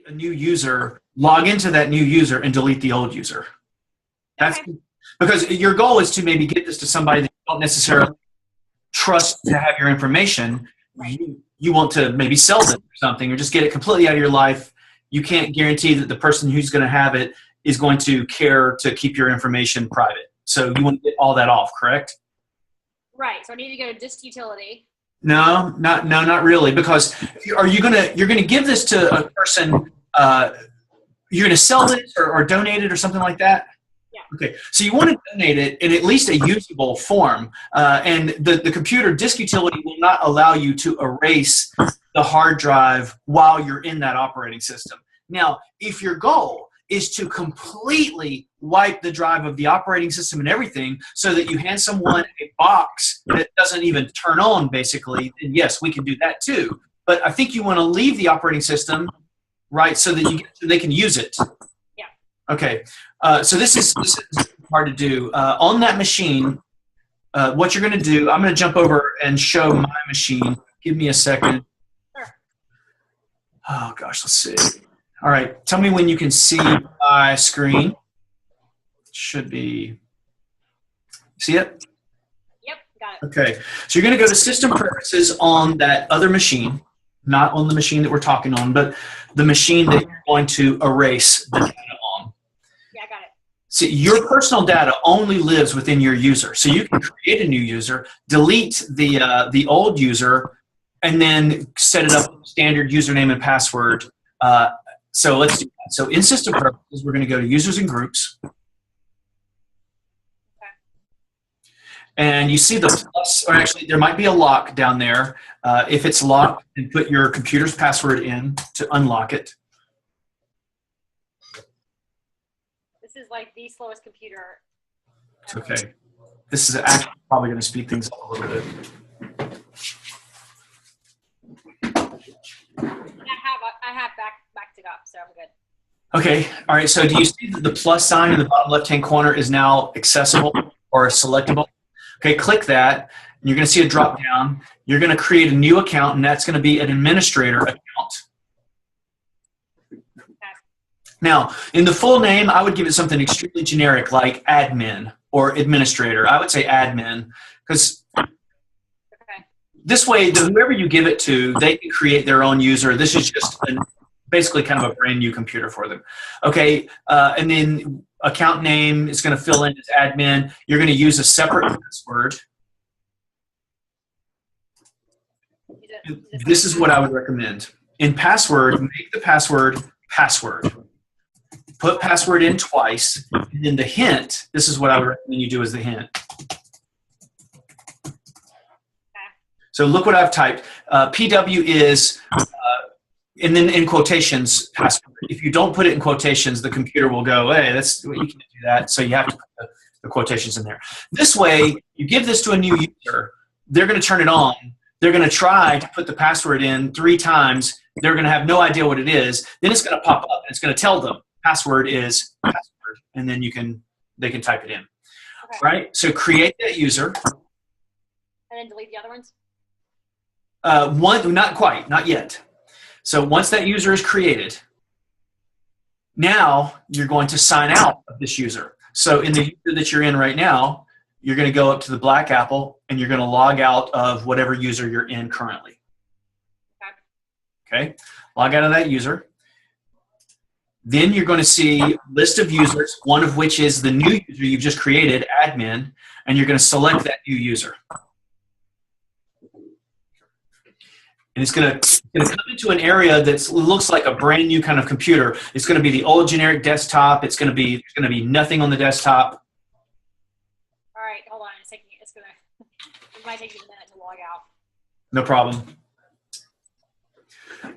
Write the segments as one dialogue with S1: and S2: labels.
S1: a new user, log into that new user, and delete the old user. That's
S2: Okay.
S1: because your goal is to maybe get this to somebody that you don't necessarily trust to have your information.
S2: Right.
S1: You want to maybe sell it or something, or just get it completely out of your life. You can't guarantee that the person who's going to have it is going to care to keep your information private. So you want to get all that off, correct?
S2: Right. So I need to go to disk utility.
S1: Not really. Because you're gonna give this to a person. You're gonna sell this or donate it or something like that.
S2: Yeah.
S1: Okay. So you want to donate it in at least a usable form, and the computer disk utility will not allow you to erase the hard drive while you're in that operating system. Now, if your goal is to completely wipe the drive of the operating system and everything so that you hand someone a box that doesn't even turn on, basically, then yes, we can do that too. But I think you want to leave the operating system, right, so that they can use it.
S2: Yeah.
S1: Okay. So this is hard to do. On that machine, what you're going to do, I'm going to jump over and show my machine. Give me a second.
S2: Sure.
S1: Oh, gosh, let's see. All right, tell me when you can see my screen. Should be, see it?
S2: Yep, got it.
S1: Okay, so you're going to go to System Preferences on that other machine, not on the machine that we're talking on, but the machine that you're going to erase the data on.
S2: Yeah, I got it.
S1: See, your personal data only lives within your user, so you can create a new user, delete the old user, and then set it up with standard username and password. So let's do that. So in System Preferences, we're going to go to Users and Groups.
S2: Okay.
S1: And you see the plus, or actually there might be a lock down there. If it's locked, then put your computer's password in to unlock it.
S2: This is like the slowest computer
S1: It's
S2: ever.
S1: okay. This is actually probably going to speed things up a little bit.
S2: I have backed it up, so I'm good.
S1: Okay, all right, so do you see that the plus sign in the bottom left-hand corner is now accessible or selectable? Okay, click that, and you're going to see a drop-down. You're going to create a new account, and that's going to be an administrator account. Now, in the full name, I would give it something extremely generic like admin or administrator. I would say admin, because
S2: Okay.
S1: this way, whoever you give it to, they can create their own user. This is just basically kind of a brand new computer for them. Okay, and then account name is going to fill in as admin. You're going to use a separate password. This is what I would recommend. In password, make the password password. Put password in twice, and then the hint, this is what I would recommend you do as the hint. So look what I've typed. PW is, and then in quotations, password. If you don't put it in quotations, the computer will go, hey, you can't do that. So you have to put the quotations in there. This way, you give this to a new user, they're going to turn it on. They're going to try to put the password in 3 times. They're going to have no idea what it is. Then it's going to pop up, and it's going to tell them password is password, and then they can type it in.
S2: Okay.
S1: Right? So create that user.
S2: And then delete the other ones?
S1: Not quite, not yet. So once that user is created, now you're going to sign out of this user. So in the user that you're in right now, you're going to go up to the black apple and you're going to log out of whatever user you're in currently. Okay? Log out of that user. Then you're going to see a list of users, one of which is the new user you've just created, admin, and you're going to select that new user. And it's going to come into an area that looks like a brand new kind of computer. It's going to be the old generic desktop. There's going to be nothing on the desktop.
S2: All right, hold on. It might take you a minute to log out.
S1: No problem.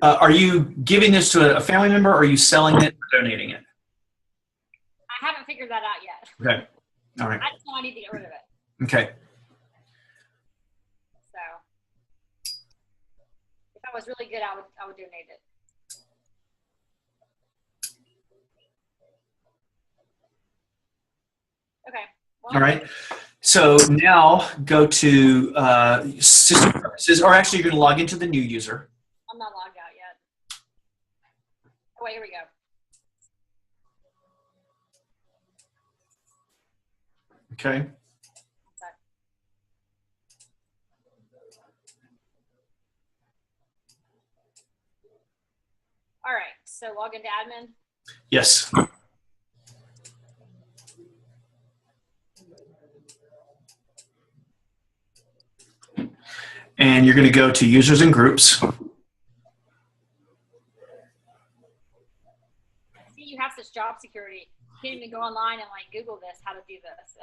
S1: Are you giving this to a family member, or are you selling it or donating it?
S2: I haven't figured that out yet.
S1: Okay. All right.
S2: I just know I need to get rid of it.
S1: Okay.
S2: So if I was really good, I would donate it. Okay. Well,
S1: All right. So now go to System Preferences, or actually you're going to log into the new user.
S2: I'm not logged out yet. Oh, wait, here we go.
S1: Okay.
S2: All right, so log into admin.
S1: Yes. And you're going to go to users and groups.
S2: See, you have such job security. You can't even go online and like Google this, how to do this,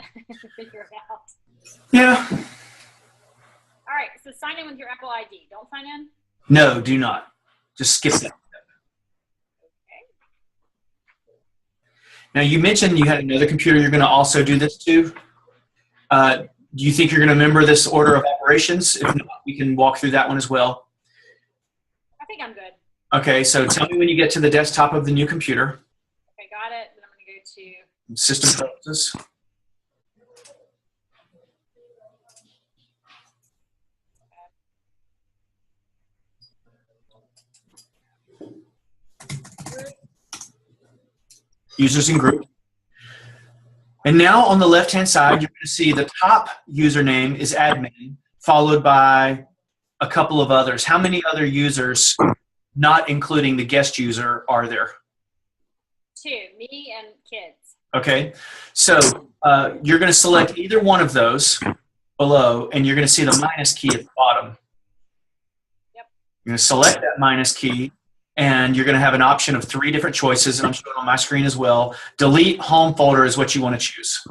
S2: figure it out.
S1: Yeah.
S2: All right, so sign in with your Apple ID. Don't sign in?
S1: No, do not. Just skip that. Now, you mentioned you had another computer you're going to also do this to. Do you think you're going to remember this order of operations? If not, we can walk through that one as well.
S2: I think I'm good.
S1: Okay, so tell me when you get to the desktop of the new computer.
S2: Okay, got it. Then I'm going to go to
S1: System preferences. Users and group. And now on the left-hand side, you're going to see the top username is admin, followed by a couple of others. How many other users, not including the guest user, are there?
S2: 2, me and kids.
S1: Okay, so you're going to select either one of those below, and you're going to see the minus key at the bottom.
S2: Yep.
S1: You're going to select that minus key, and you're going to have an option of 3 different choices, and I'm showing on my screen as well. Delete home folder is what you want to choose.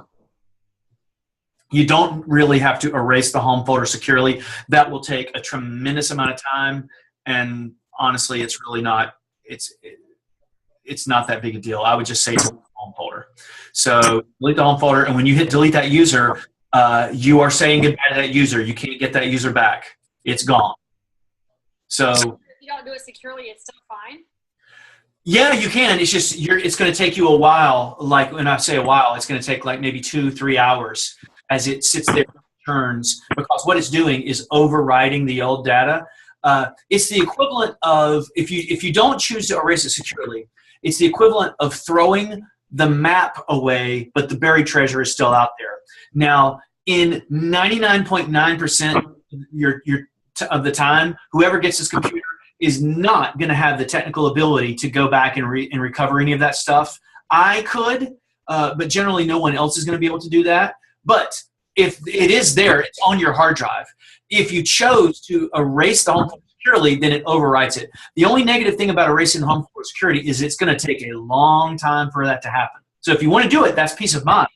S1: You don't really have to erase the home folder securely. That will take a tremendous amount of time, and honestly, it's really not. It's not that big a deal. I would just say delete the home folder. So delete the home folder, and when you hit delete that user, you are saying goodbye to that user. You can't get that user back. It's gone. So
S2: If you don't do it securely, it's still fine?
S1: yeah, you can. It's just it's going to take you a while. Like when I say a while, it's going to take like maybe 2-3 hours as it sits there and turns, because what it's doing is overriding the old data. It's the equivalent of, if you don't choose to erase it securely, it's the equivalent of throwing the map away, but the buried treasure is still out there. Now, in 99.9% of the time, whoever gets this computer is not going to have the technical ability to go back and recover any of that stuff. I could, but generally no one else is going to be able to do that. But if it is there, it's on your hard drive. If you chose to erase the home folder securely, then it overwrites it. The only negative thing about erasing the home folder security is it's going to take a long time for that to happen. So if you want to do it, that's peace of mind.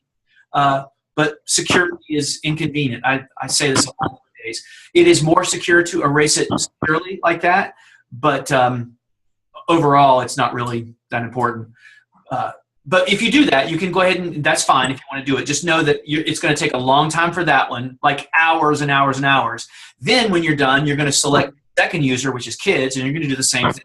S1: But security is inconvenient. I say this a lot nowadays. It is more secure to erase it securely like that, but overall, it's not really that important. But if you do that, you can go ahead and that's fine if you want to do it. Just know that it's going to take a long time for that one, like hours and hours and hours. Then when you're done, you're going to select the second user, which is kids, and you're going to do the same thing.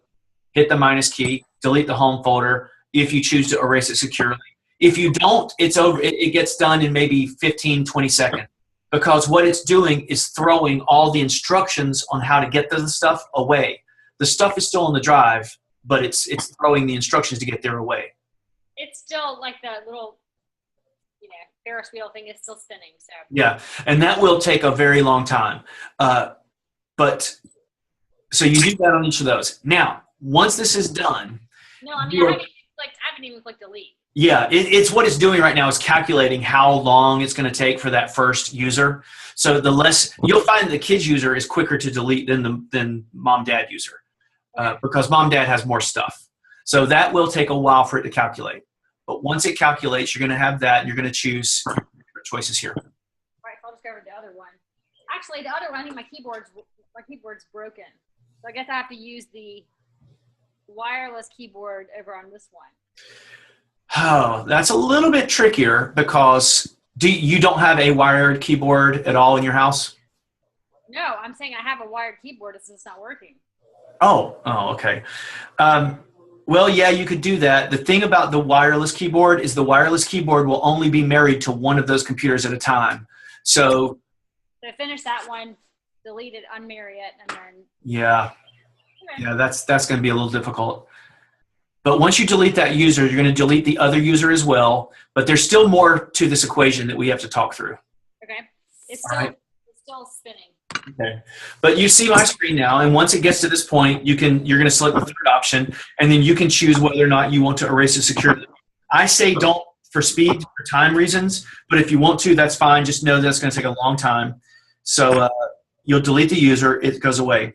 S1: Hit the minus key, delete the home folder if you choose to erase it securely. If you don't, it's over. It gets done in maybe 15, 20 seconds, because what it's doing is throwing all the instructions on how to get the stuff away. The stuff is still on the drive, but it's throwing the instructions to get there away.
S2: It's still like the little, Ferris wheel thing is still spinning. So
S1: yeah, and that will take a very long time. But so you do that on each of those. Now, once this is done,
S2: no, I mean I haven't even clicked delete.
S1: Yeah, it's what it's doing right now is calculating how long it's going to take for that first user. So the less you'll find the kids user is quicker to delete than mom dad user, because mom dad has more stuff. So that will take a while for it to calculate. But once it calculates, you're going to have that, and you're going to choose different choices here.
S2: All right, so I'll just go over to the other one. Actually, the other one, I think my keyboard's broken. So I guess I have to use the wireless keyboard over on this one.
S1: Oh, that's a little bit trickier, because you don't have a wired keyboard at all in your house?
S2: No, I'm saying I have a wired keyboard. It's just not working.
S1: Oh, okay. Well, yeah, you could do that. The thing about the wireless keyboard is the wireless keyboard will only be married to one of those computers at a time. So
S2: finish that one, delete it, unmarry it, and then.
S1: Yeah, that's going to be a little difficult. But once you delete that user, you're going to delete the other user as well. But there's still more to this equation that we have to talk through.
S2: Okay. It's still spinning.
S1: Okay. But you see my screen now, and once it gets to this point, you're going to select the third option, and then you can choose whether or not you want to erase it securely. I say don't for speed, for time reasons, but if you want to, that's fine. Just know that's going to take a long time. So you'll delete the user, it goes away.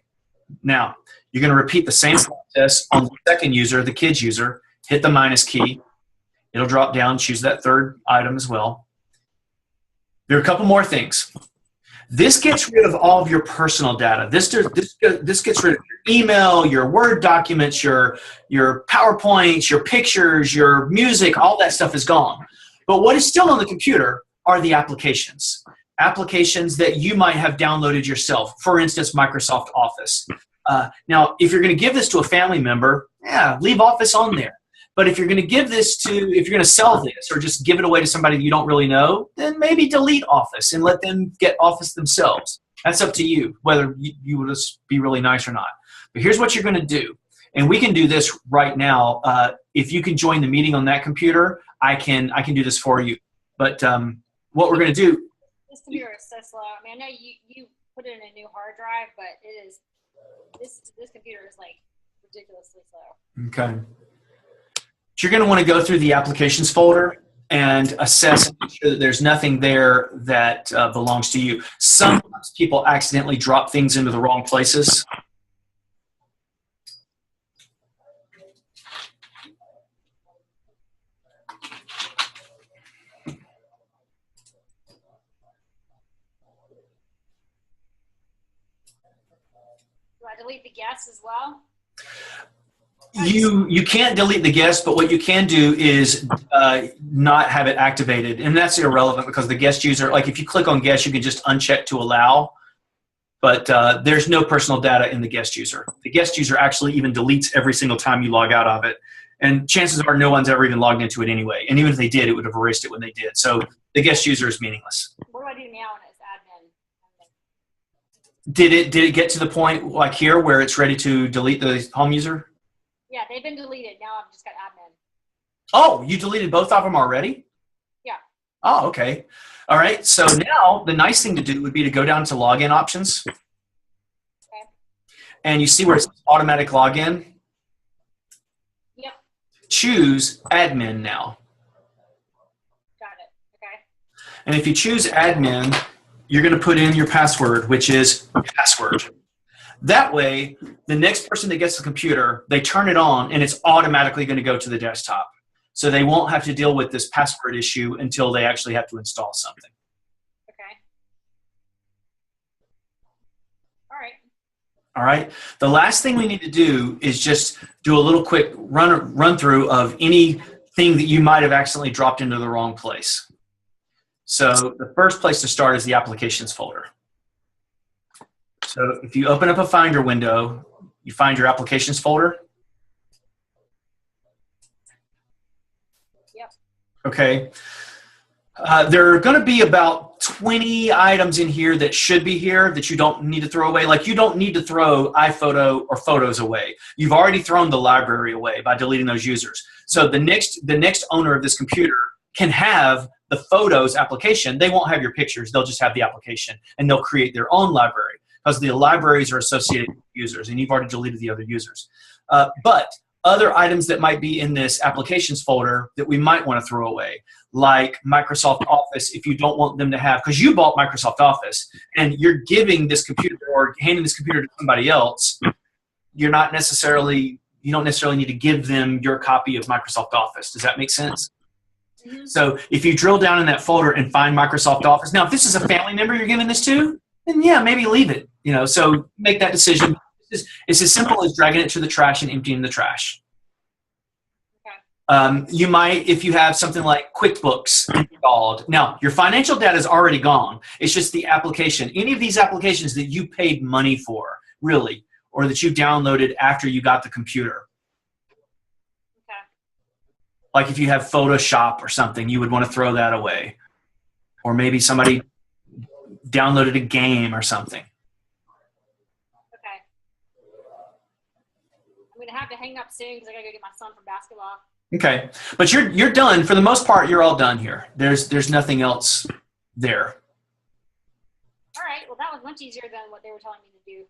S1: Now, you're going to repeat the same process on the second user, the kids user, hit the minus key. It'll drop down, choose that third item as well. There are a couple more things. This gets rid of all of your personal data. This gets rid of your email, your Word documents, your PowerPoints, your pictures, your music, all that stuff is gone. But what is still on the computer are the applications. Applications that you might have downloaded yourself. For instance, Microsoft Office. Now, if you're going to give this to a family member, yeah, leave Office on there. But if you're going to give this to, if you're going to sell this or just give it away to somebody that you don't really know, then maybe delete Office and let them get Office themselves. That's up to you, whether you will just be really nice or not. But here's what you're going to do. And we can do this right now. If you can join the meeting on that computer, I can do this for you. But what we're going to do.
S2: This computer is so slow. I mean, I know you put it in a new hard drive, but it is, this computer is like ridiculously slow.
S1: Okay. So you're going to want to go through the applications folder and assess and make sure that there's nothing there that belongs to you. Sometimes people accidentally drop things into the wrong places.
S2: Do I delete the guests as well?
S1: You can't delete the guest, but what you can do is not have it activated, and that's irrelevant because the guest user, like if you click on guest, you can just uncheck to allow, but there's no personal data in the guest user. The guest user actually even deletes every single time you log out of it, and chances are no one's ever even logged into it anyway, and even if they did, it would have erased it when they did. So the guest user is meaningless.
S2: What do I do now when it's admin?
S1: Did it get to the point like here where it's ready to delete the home user?
S2: Yeah, they've been deleted. Now I've just got admin.
S1: Oh, you deleted both of them already?
S2: Yeah.
S1: Oh, okay. All right. So now the nice thing to do would be to go down to login options.
S2: Okay.
S1: And you see where it says automatic login?
S2: Yep.
S1: Choose admin now.
S2: Got it. Okay.
S1: And if you choose admin, you're going to put in your password, which is password. That way, the next person that gets the computer, they turn it on, and it's automatically going to go to the desktop. So they won't have to deal with this password issue until they actually have to install something.
S2: Okay. All right.
S1: All right. The last thing we need to do is just do a little quick run through of anything that you might have accidentally dropped into the wrong place. So the first place to start is the applications folder. So if you open up a Finder window, you find your applications folder.
S2: Yep.
S1: Okay. There are going to be about 20 items in here that should be here that you don't need to throw away. Like you don't need to throw iPhoto or photos away. You've already thrown the library away by deleting those users. So the next owner of this computer can have the photos application. They won't have your pictures. They'll just have the application, and they'll create their own library because the libraries are associated with users, and you've already deleted the other users. But other items that might be in this applications folder that we might want to throw away, like Microsoft Office, if you don't want them to have, because you bought Microsoft Office and you're giving this computer or handing this computer to somebody else, you don't necessarily need to give them your copy of Microsoft Office. Does that make sense? Mm-hmm. So if you drill down in that folder and find Microsoft Office, now if this is a family member you're giving this to, then yeah, maybe leave it. So make that decision. It's as simple as dragging it to the trash and emptying the trash.
S2: Okay.
S1: You might, if you have something like QuickBooks installed. Now, your financial data is already gone. It's just the application. Any of these applications that you paid money for, really, or that you downloaded after you got the computer.
S2: Okay.
S1: Like if you have Photoshop or something, you would want to throw that away. Or maybe somebody downloaded a game or something.
S2: Okay. I'm going to have to hang up soon because I got to go get my son from basketball.
S1: Okay, but you're done for the most part. You're all done here. There's nothing else there.
S2: All right. Well, that was much easier than what they were telling me to do.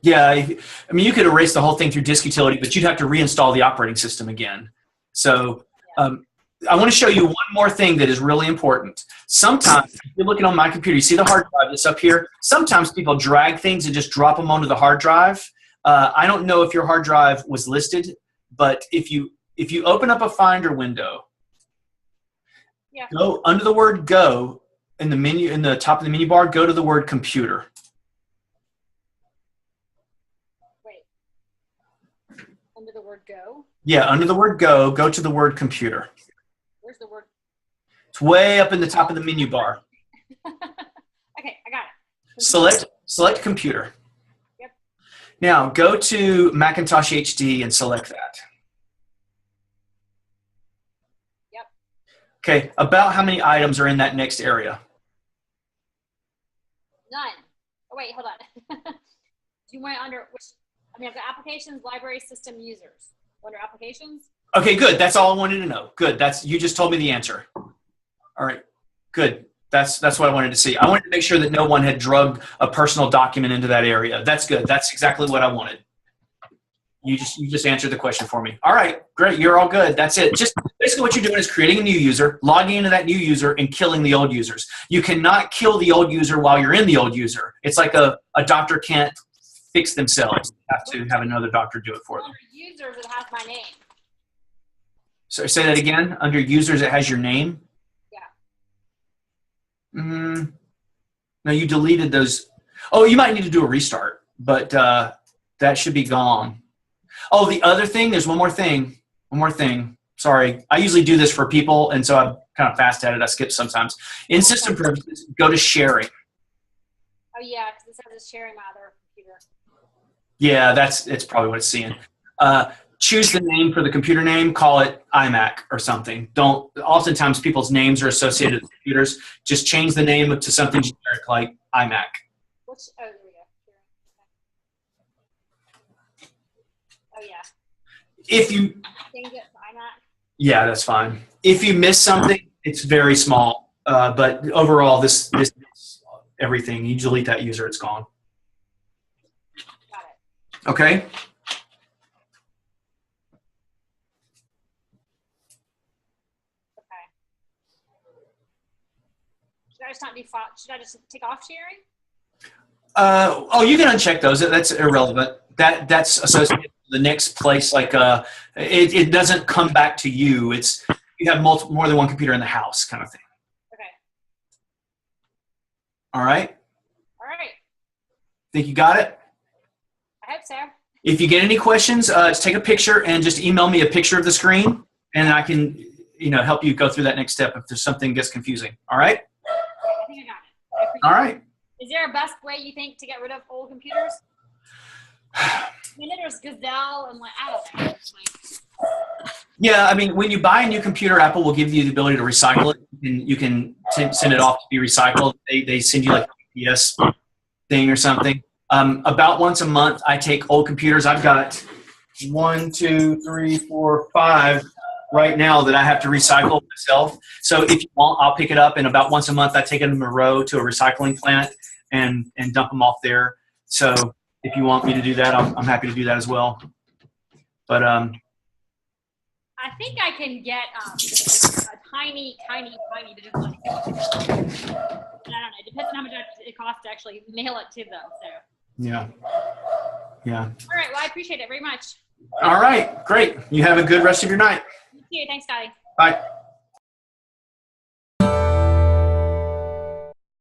S1: Yeah, I mean, you could erase the whole thing through disk utility, but you'd have to reinstall the operating system again. So I want to show you one more thing that is really important. Sometimes, if you're looking on my computer, you see the hard drive that's up here. Sometimes people drag things and just drop them onto the hard drive. I don't know if your hard drive was listed, but if you open up a Finder window, go under the word "Go" in the menu, in the top of the menu bar. Go to the word "Computer."
S2: Under the word "Go"? Yeah,
S1: under the word "Go", go to the word "Computer".
S2: Where's the word?
S1: It's way up in the top of the menu bar.
S2: Okay, I got it.
S1: Select Computer.
S2: Yep.
S1: Now go to Macintosh HD and select that.
S2: Yep.
S1: Okay, about how many items are in that next area?
S2: None. Oh wait, hold on. Do you want it under which? I mean, I've got applications, library, system, users. Under applications?
S1: Okay, good. That's all I wanted to know. Good. You just told me the answer. All right. Good. That's what I wanted to see. I wanted to make sure that no one had drugged a personal document into that area. That's good. That's exactly what I wanted. You just answered the question for me. All right. Great. You're all good. That's it. Just basically what you're doing is creating a new user, logging into that new user, and killing the old users. You cannot kill the old user while you're in the old user. It's like a doctor can't fix themselves. They have to have another doctor do it for them.
S2: Under users, it has my name.
S1: So say that again. Under users, it has your name?
S2: Yeah.
S1: No, you deleted those. Oh, you might need to do a restart, but that should be gone. Oh, the other thing, there's one more thing. One more thing. Sorry. I usually do this for people, and so I'm kind of fast at it. I skip sometimes. In system preferences, go to sharing.
S2: Oh, yeah, because it says it's sharing my other computer.
S1: Yeah, it's probably what it's seeing. Choose the name for the computer name. Call it iMac or something. Oftentimes people's names are associated with computers. Just change the name to something generic like iMac.
S2: Oh, there we go. Oh, yeah.
S1: If you
S2: change it to iMac.
S1: Yeah, that's fine. If you miss something, it's very small. But overall, this is everything. You delete that user, it's gone.
S2: Got it.
S1: Okay.
S2: Should I just take off sharing?
S1: You can uncheck those. That's irrelevant. That's associated with the next place. Like it doesn't come back to you. You have more than one computer in the house, kind of thing.
S2: Okay.
S1: All right.
S2: All right.
S1: Think you got it?
S2: I hope so.
S1: If you get any questions, just take a picture and just email me a picture of the screen, and I can help you go through that next step if there's something gets confusing. All right.
S2: I think I got it.
S1: All right.
S2: Is there a best way you think to get rid of old computers? I mean, there's Gazelle and I don't know.
S1: Yeah, I mean, when you buy a new computer, Apple will give you the ability to recycle it, and you can send it off to be recycled. They send you like a PS thing or something. About once a month, I take old computers. I've got 1, 2, 3, 4, 5 right now that I have to recycle myself. So if you want, I'll pick it up, and about once a month I take them in a row to a recycling plant and dump them off there. So if you want me to do that, I'm happy to do that as well. But
S2: I think I can get a tiny bit of money. I don't know. It depends on how much it costs to actually mail it to them. So.
S1: Yeah.
S2: All right. Well, I appreciate it very much.
S1: All right. Great. You have a good rest of your night.
S2: You too. Thanks, Scotty.
S1: Bye.